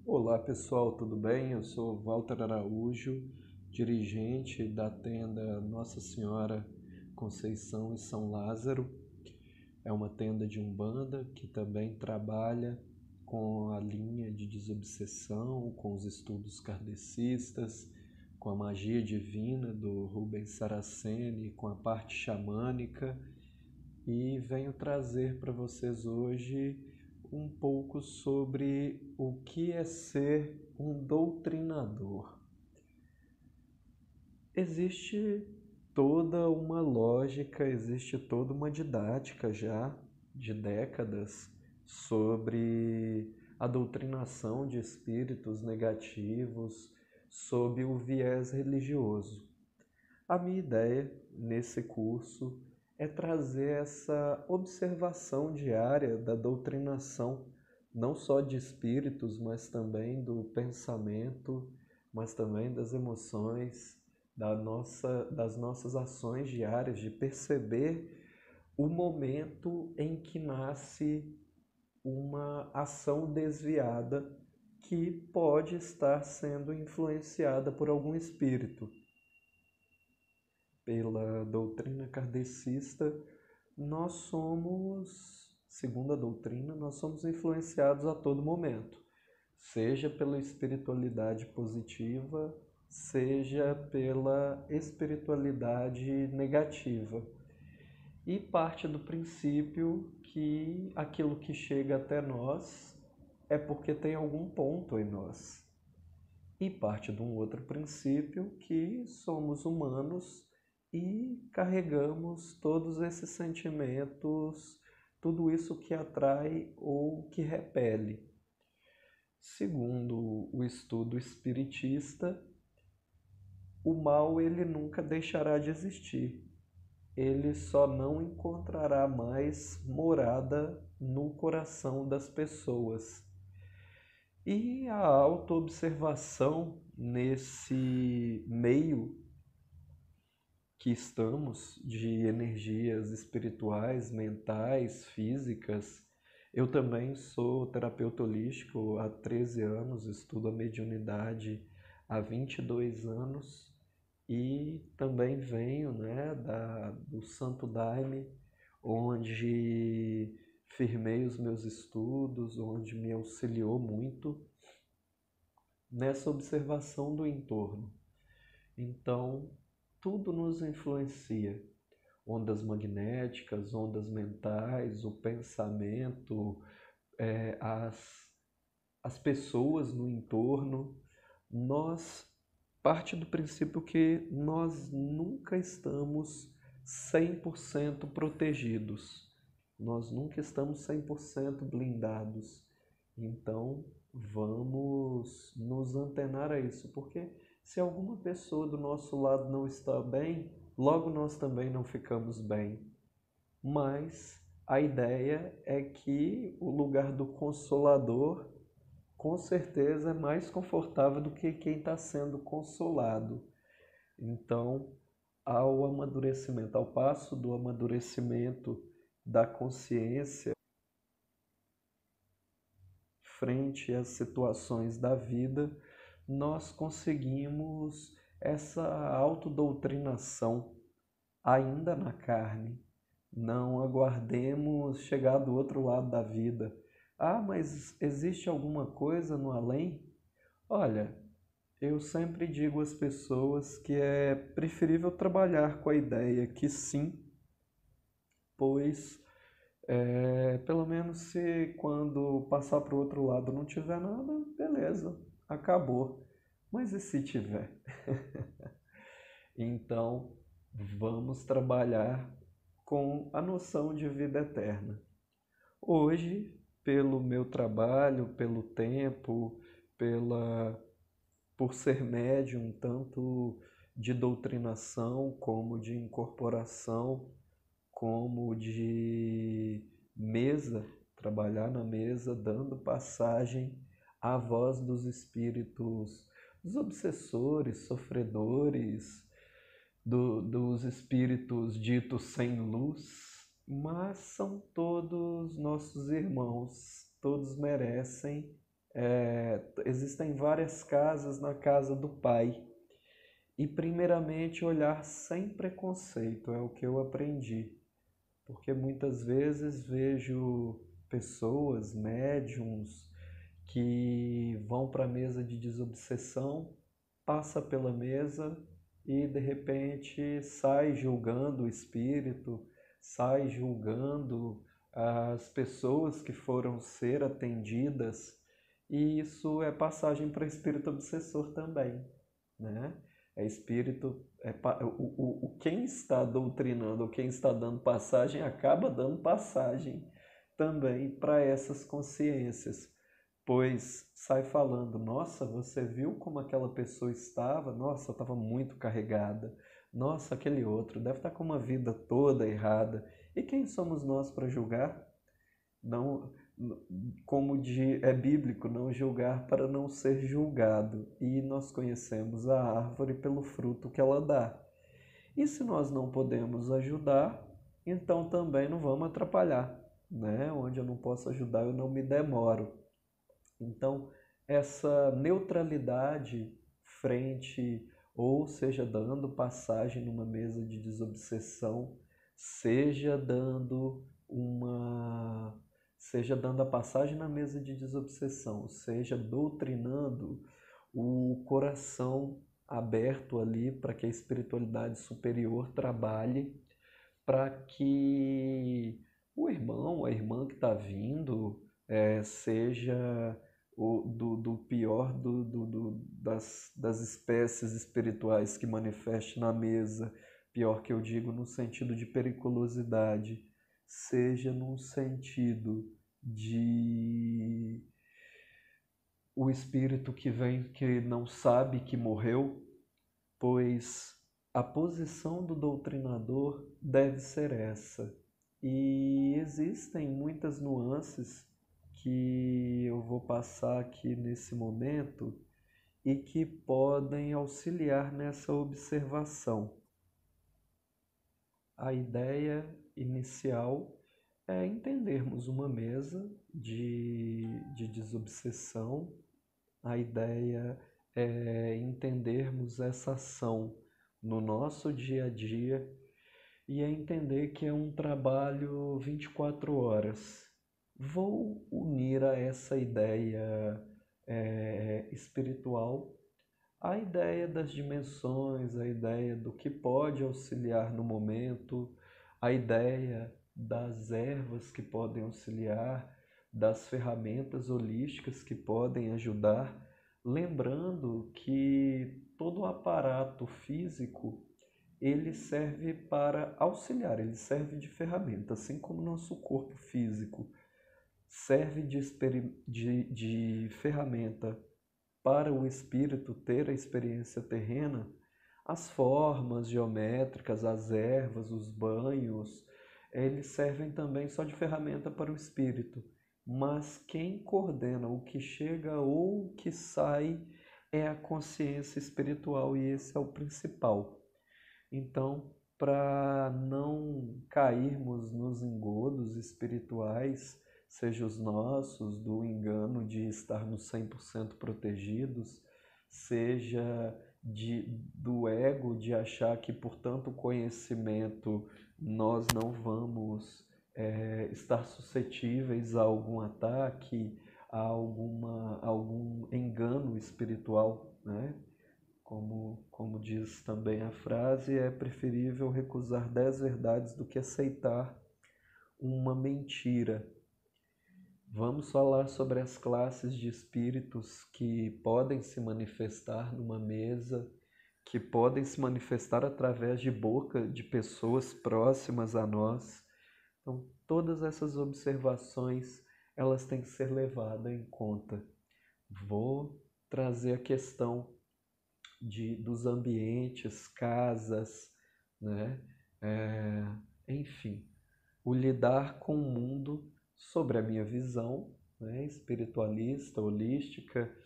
Olá pessoal, tudo bem? Eu sou Walter Araújo, dirigente da tenda Nossa Senhora Conceição e São Lázaro. É uma tenda de Umbanda que também trabalha com a linha de desobsessão, com os estudos kardecistas, com a magia divina do Rubens Saraceni, com a parte xamânica, e venho trazer para vocês hoje um pouco sobre o que é ser um doutrinador. Existe toda uma lógica, existe toda uma didática já de décadas sobre a doutrinação de espíritos negativos sob o viés religioso. A minha ideia nesse curso é trazer essa observação diária da doutrinação, não só de espíritos, mas também do pensamento, mas também das emoções, das nossas ações diárias, de perceber o momento em que nasce uma ação desviada que pode estar sendo influenciada por algum espírito. Pela doutrina kardecista, nós somos, segundo a doutrina, nós somos influenciados a todo momento, seja pela espiritualidade positiva, seja pela espiritualidade negativa. E parte do princípio que aquilo que chega até nós é porque tem algum ponto em nós. E parte de um outro princípio que somos humanos e carregamos todos esses sentimentos, tudo isso que atrai ou que repele. Segundo o estudo espiritista, o mal ele nunca deixará de existir. Ele só não encontrará mais morada no coração das pessoas. E a autoobservação nesse meio que estamos de energias espirituais, mentais, físicas. Eu também sou terapeuta holístico há 13 anos, estudo a mediunidade há 22 anos e também venho, do Santo Daime, onde firmei os meus estudos, onde me auxiliou muito nessa observação do entorno. Então, tudo nos influencia. Ondas magnéticas, ondas mentais, o pensamento, é, as, as pessoas no entorno. Nós parte do princípio que nós nunca estamos 100% protegidos. Nós nunca estamos 100% blindados. Então, vamos nos antenar a isso, porque se alguma pessoa do nosso lado não está bem, logo nós também não ficamos bem. Mas a ideia é que o lugar do consolador, com certeza, é mais confortável do que quem está sendo consolado. Então, ao amadurecimento, ao passo do amadurecimento da consciência frente às situações da vida, nós conseguimos essa autodoutrinação ainda na carne. Não aguardemos chegar do outro lado da vida. Ah, mas existe alguma coisa no além? Olha, eu sempre digo às pessoas que é preferível trabalhar com a ideia que sim, pois pelo menos se quando passar para o outro lado não tiver nada, beleza, acabou. Mas e se tiver? Então, vamos trabalhar com a noção de vida eterna. Hoje, pelo meu trabalho, pelo tempo, pela por ser médium tanto de doutrinação como de incorporação, como de mesa, trabalhar na mesa, dando passagem à voz dos espíritos, dos obsessores, sofredores, dos espíritos ditos sem luz, mas são todos nossos irmãos, todos merecem Existem várias casas na casa do Pai. E primeiramente olhar sem preconceito, é o que eu aprendi. Porque muitas vezes vejo pessoas, médiums, que vão para a mesa de desobsessão, passa pela mesa e de repente sai julgando o espírito, sai julgando as pessoas que foram ser atendidas, e isso é passagem para espírito obsessor também, né? É espírito, quem está doutrinando, quem está dando passagem, acaba dando passagem também para essas consciências, pois sai falando: nossa, você viu como aquela pessoa estava? Nossa, estava muito carregada. Nossa, aquele outro deve estar com uma vida toda errada. E quem somos nós para julgar? Não, é bíblico, não julgar para não ser julgado. E nós conhecemos a árvore pelo fruto que ela dá. E se nós não podemos ajudar, então também não vamos atrapalhar, né? Onde eu não posso ajudar, eu não me demoro. Então, essa neutralidade frente, ou seja, dando passagem numa mesa de desobsessão, seja dando uma seja dando a passagem na mesa de desobsessão, seja doutrinando o coração aberto ali para que a espiritualidade superior trabalhe, para que o irmão, a irmã que está vindo, seja do pior das espécies espirituais que manifeste na mesa, pior que eu digo no sentido de periculosidade, seja num sentido de o espírito que vem que não sabe que morreu, pois a posição do doutrinador deve ser essa. E existem muitas nuances que eu vou passar aqui nesse momento e que podem auxiliar nessa observação. A ideia inicial é entendermos uma mesa de desobsessão. A ideia é entendermos essa ação no nosso dia a dia e é entender que é um trabalho 24 horas. Vou unir a essa ideia espiritual a ideia das dimensões, a ideia do que pode auxiliar no momento, a ideia das ervas que podem auxiliar, das ferramentas holísticas que podem ajudar, lembrando que todo o aparato físico ele serve para auxiliar, ele serve de ferramenta, assim como o nosso corpo físico serve de ferramenta para o espírito ter a experiência terrena. As formas geométricas, as ervas, os banhos, eles servem também só de ferramenta para o espírito. Mas quem coordena o que chega ou o que sai é a consciência espiritual, e esse é o principal. Então, para não cairmos nos engodos espirituais, seja os nossos, do engano de estarmos 100% protegidos, seja do ego de achar que por tanto conhecimento nós não vamos estar suscetíveis a algum ataque, a algum engano espiritual, né? Como diz também a frase, é preferível recusar 10 verdades do que aceitar uma mentira. Vamos falar sobre as classes de espíritos que podem se manifestar numa mesa, que podem se manifestar através de boca de pessoas próximas a nós. Então, todas essas observações, elas têm que ser levadas em conta. Vou trazer a questão dos ambientes, casas, né? Enfim, o lidar com o mundo sobre a minha visão, né, espiritualista, holística,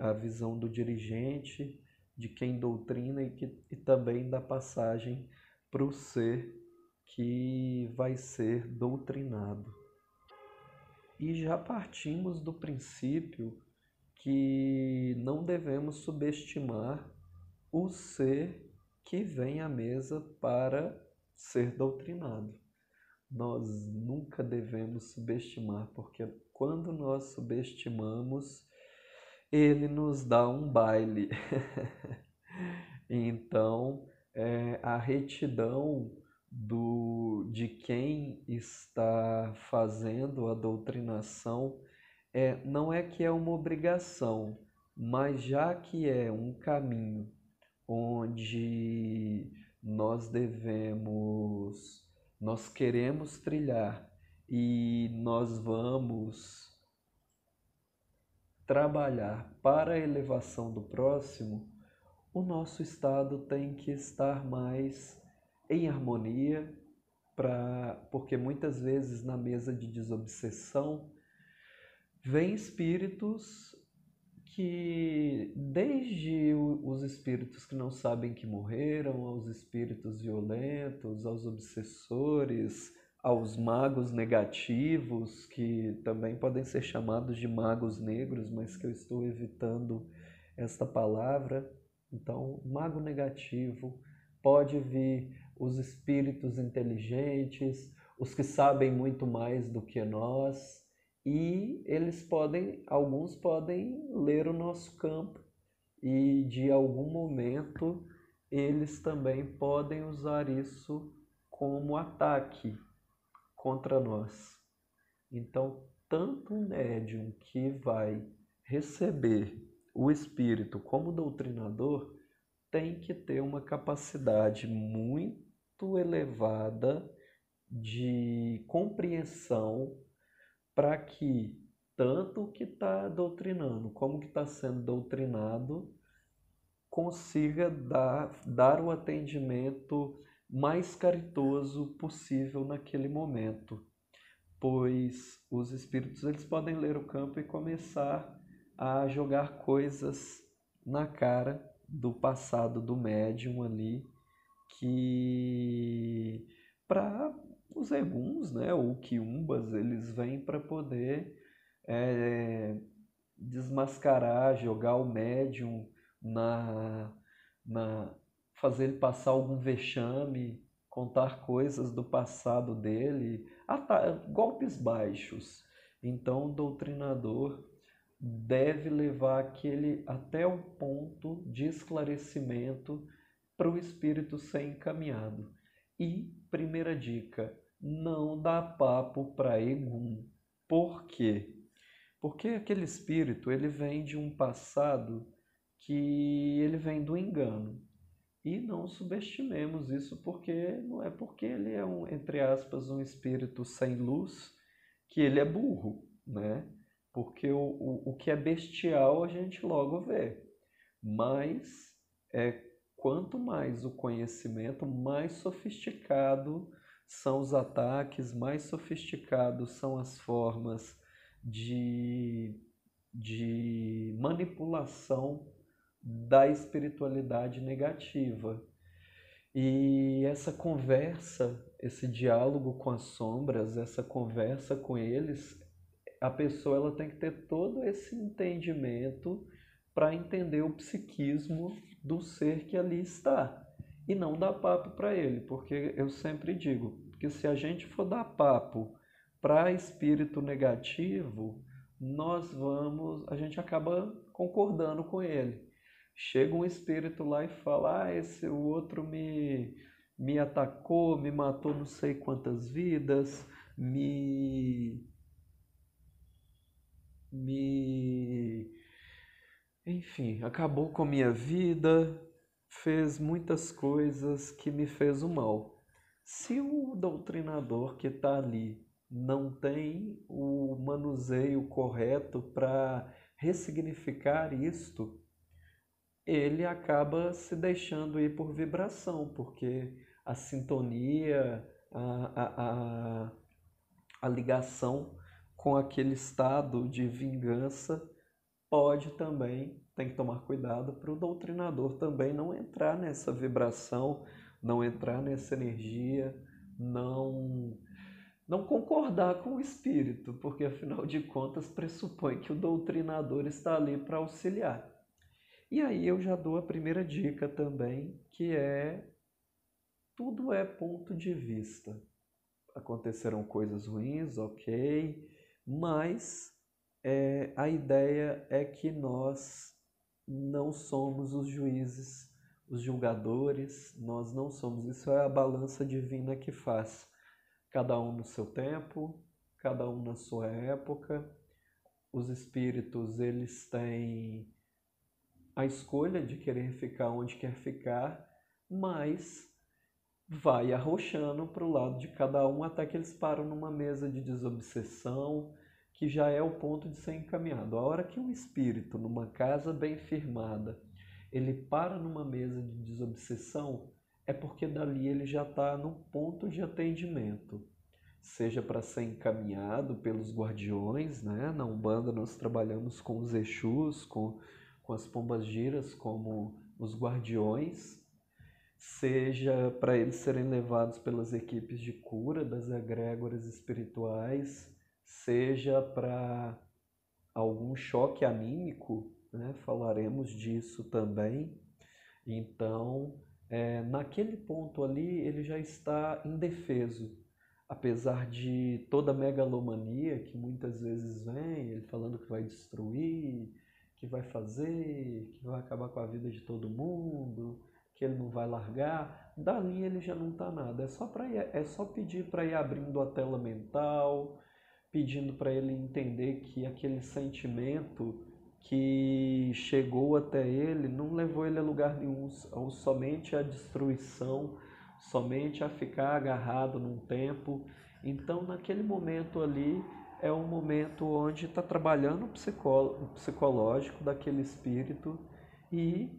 a visão do dirigente, de quem doutrina e também da passagem para o ser que vai ser doutrinado. E já partimos do princípio que não devemos subestimar o ser que vem à mesa para ser doutrinado. Nós nunca devemos subestimar, porque quando nós subestimamos, ele nos dá um baile. Então, a retidão de quem está fazendo a doutrinação não é que é uma obrigação, mas já que é um caminho onde nós queremos trilhar e nós vamos trabalhar para a elevação do próximo, o nosso estado tem que estar mais em harmonia, porque muitas vezes na mesa de desobsessão vem espíritos que, desde os espíritos que não sabem que morreram, aos espíritos violentos, aos obsessores, aos magos negativos, que também podem ser chamados de magos negros, mas que eu estou evitando esta palavra. Então, mago negativo, pode vir os espíritos inteligentes, os que sabem muito mais do que nós, e alguns podem ler o nosso campo e de algum momento eles também podem usar isso como ataque contra nós. Então, tanto um médium que vai receber o espírito como doutrinador tem que ter uma capacidade muito elevada de compreensão para que tanto o que está doutrinando como o que está sendo doutrinado consiga dar o atendimento mais caritoso possível naquele momento, pois os espíritos eles podem ler o campo e começar a jogar coisas na cara do passado do médium ali, que para os eguns, né, ou quiumbas, eles vêm para poder desmascarar, jogar o médium fazer ele passar algum vexame, contar coisas do passado dele, golpes baixos. Então o doutrinador deve levar aquele até o ponto de esclarecimento para o espírito ser encaminhado. E, primeira dica, não dá papo para egum. Por quê? Porque aquele espírito ele vem de um passado que ele vem do engano. E não subestimemos isso, porque não é porque ele é entre aspas, um espírito sem luz que ele é burro, né? Porque o que é bestial a gente logo vê. Mas quanto mais o conhecimento, mais sofisticado são os ataques, mais sofisticados são as formas de manipulação da espiritualidade negativa. E essa conversa, esse diálogo com as sombras, essa conversa com eles, a pessoa ela tem que ter todo esse entendimento para entender o psiquismo do ser que ali está. E não dar papo para ele, porque eu sempre digo que se a gente for dar papo para espírito negativo, a gente acaba concordando com ele. Chega um espírito lá e fala, o outro me atacou, me matou não sei quantas vidas, enfim, acabou com a minha vida, fez muitas coisas que me fez o mal. Se o doutrinador que está ali não tem o manuseio correto para ressignificar isto, ele acaba se deixando ir por vibração, porque a sintonia, a ligação com aquele estado de vingança tem que tomar cuidado para o doutrinador também não entrar nessa vibração, não entrar nessa energia, não não concordar com o espírito, porque afinal de contas pressupõe que o doutrinador está ali para auxiliar. E aí eu já dou a primeira dica também, que é: tudo é ponto de vista. Aconteceram coisas ruins, ok, mas a ideia é que nós não somos os juízes, os julgadores, nós não somos. Isso é a balança divina que faz. Cada um no seu tempo, cada um na sua época. Os espíritos, eles têm a escolha de querer ficar onde quer ficar, mas vai arrochando para o lado de cada um até que eles param numa mesa de desobsessão, que já é o ponto de ser encaminhado. A hora que um espírito, numa casa bem firmada, ele para numa mesa de desobsessão, é porque dali ele já está no ponto de atendimento. Seja para ser encaminhado pelos guardiões, né? Na Umbanda nós trabalhamos com os Exus, com as pombagiras como os guardiões, seja para eles serem levados pelas equipes de cura das egrégoras espirituais, seja para algum choque anímico, né? Falaremos disso também. Então, naquele ponto ali, ele já está indefeso. Apesar de toda a megalomania que muitas vezes vem, ele falando que vai destruir, que vai fazer, que vai acabar com a vida de todo mundo, que ele não vai largar, dali ele já não está nada. É só pedir para ir abrindo a tela mental, pedindo para ele entender que aquele sentimento que chegou até ele não levou ele a lugar nenhum, somente a destruição, somente a ficar agarrado num tempo. Então, naquele momento ali, é um momento onde está trabalhando o psicológico daquele espírito e,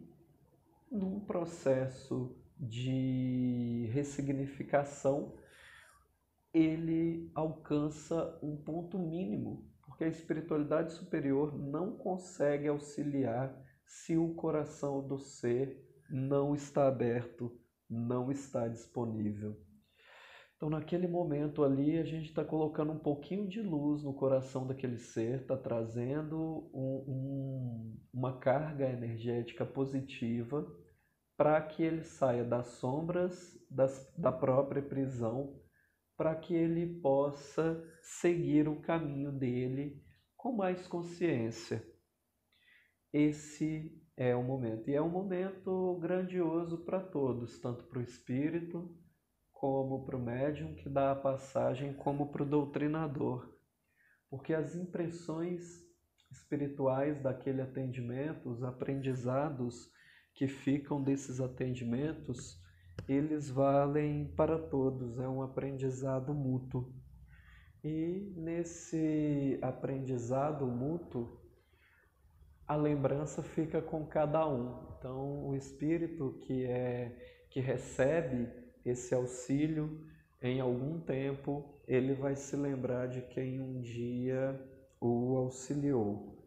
num processo de ressignificação, ele alcança um ponto mínimo, porque a espiritualidade superior não consegue auxiliar se o coração do ser não está aberto, não está disponível. Então, naquele momento ali, a gente está colocando um pouquinho de luz no coração daquele ser, está trazendo uma carga energética positiva para que ele saia das sombras da própria prisão, para que ele possa seguir o caminho dele com mais consciência. Esse é o momento. E é um momento grandioso para todos, tanto para o espírito, como para o médium que dá a passagem, como para o doutrinador. Porque as impressões espirituais daquele atendimento, os aprendizados que ficam desses atendimentos, eles valem para todos, é um aprendizado mútuo. E nesse aprendizado mútuo, a lembrança fica com cada um. Então, o espírito que recebe esse auxílio, em algum tempo, ele vai se lembrar de quem um dia o auxiliou.